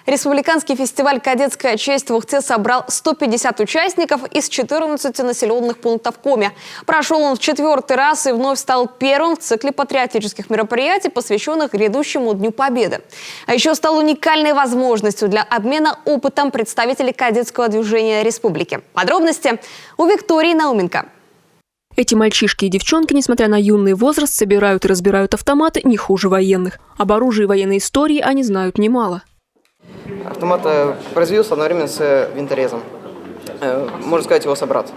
Республиканский фестиваль «Кадетская честь» в Ухте собрал 150 участников из 14 населенных пунктов Коми. Прошел он в 4-й раз и вновь стал первым в цикле патриотических мероприятий, посвященных грядущему Дню Победы. А еще стал уникальной возможностью для обмена опытом представителей кадетского движения республики. Подробности у Виктории Науменко. Эти мальчишки и девчонки, несмотря на юный возраст, собирают и разбирают автоматы не хуже военных. Об оружии и военной истории они знают немало. Автомат производился одновременно с винторезом. Можно сказать, его собрат.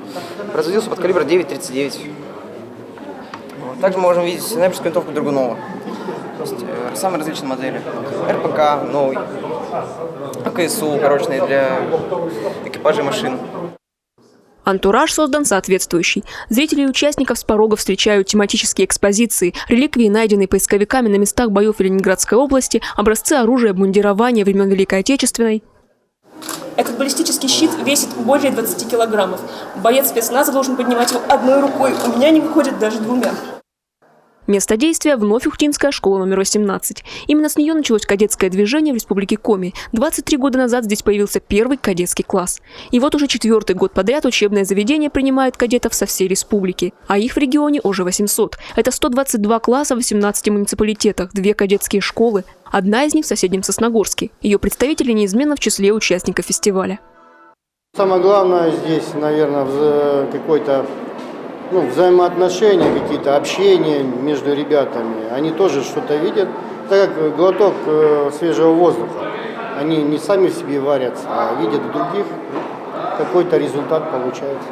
Производился под калибр 9,39. Также мы можем видеть снайперскую винтовку Драгунова. Самые различные модели. РПК новый. АКСУ укороченный для экипажей машин. Антураж создан соответствующий. Зрители и участников с порога встречают тематические экспозиции, реликвии, найденные поисковиками на местах боев в Ленинградской области, образцы оружия, обмундирования времен Великой Отечественной. Этот баллистический щит весит более 20 килограммов. Боец спецназа должен поднимать его одной рукой. У меня не выходит даже двумя. Место действия – вновь Ухтинская школа номер 18. Именно с нее началось кадетское движение в республике Коми. 23 года назад здесь появился первый кадетский класс. И вот уже 4-й год подряд учебное заведение принимает кадетов со всей республики. А их в регионе уже 800. Это 122 класса в 18 муниципалитетах, 2 кадетские школы. Одна из них в соседнем Сосногорске. Ее представители неизменно в числе участников фестиваля. Самое главное здесь, наверное, какой-то взаимоотношения, какие-то общения между ребятами. Они тоже что-то видят, так как глоток свежего воздуха. Они не сами в себе варятся, а видят других, какой-то результат получается.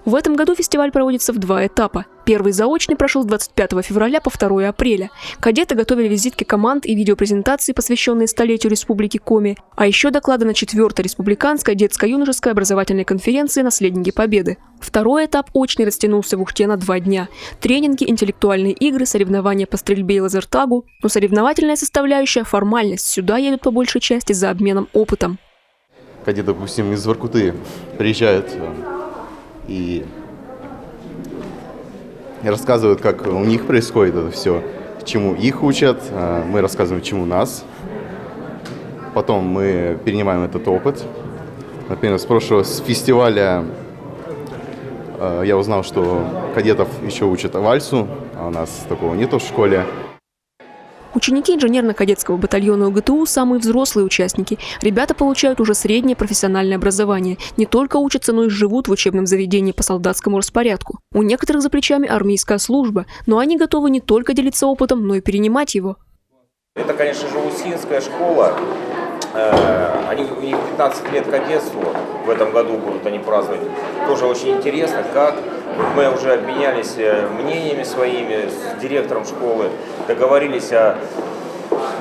В этом году фестиваль проводится в 2 этапа. Первый заочный прошел с 25 февраля по 2 апреля. Кадеты готовили визитки команд и видеопрезентации, посвященные столетию Республики Коми, а еще доклады на 4-й республиканской детско-юношеской образовательной конференции «Наследники Победы». Второй этап очный растянулся в Ухте на 2 дня. Тренинги, интеллектуальные игры, соревнования по стрельбе и лазертагу. Но соревновательная составляющая – формальность. Сюда едут по большей части за обменом опытом. Кадеты, допустим, из Воркуты приезжают и рассказывают, как у них происходит это все, чему их учат, мы рассказываем, чему нас. Потом мы перенимаем этот опыт. Например, с прошлого фестиваля я узнал, что кадетов еще учат вальсу, а у нас такого нету в школе. Ученики инженерно-кадетского батальона УГТУ – самые взрослые участники. Ребята получают уже среднее профессиональное образование. Не только учатся, но и живут в учебном заведении по солдатскому распорядку. У некоторых за плечами армейская служба, но они готовы не только делиться опытом, но и перенимать его. Это, конечно же, Ухтинская школа. У них 15 лет кадетству в этом году будут они праздновать. Тоже очень интересно, как мы уже обменялись мнениями своими с директором школы, договорились о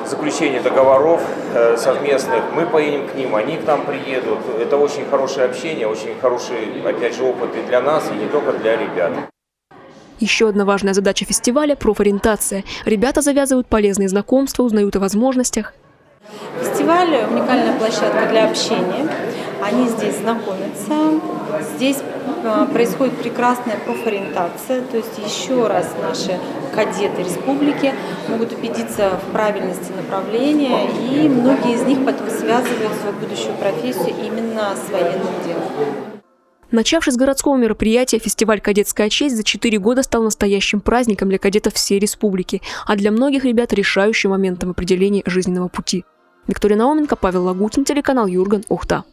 заключении договоров совместных. Мы поедем к ним, они к нам приедут. Это очень хорошее общение, очень хороший, опять же, опыт и для нас, и не только для ребят. Еще одна важная задача фестиваля – профориентация. Ребята завязывают полезные знакомства, узнают о возможностях. Фестиваль – уникальная площадка для общения. Они здесь знакомятся. Здесь происходит прекрасная профориентация. То есть еще раз наши кадеты республики могут убедиться в правильности направления. И многие из них потом связывают свою будущую профессию именно с военным делом. Начавшись с городского мероприятия, фестиваль «Кадетская честь» за 4 года стал настоящим праздником для кадетов всей республики, а для многих ребят решающим моментом определения жизненного пути. Виктория Науменко, Павел Лагутин, телеканал Юрган, Ухта.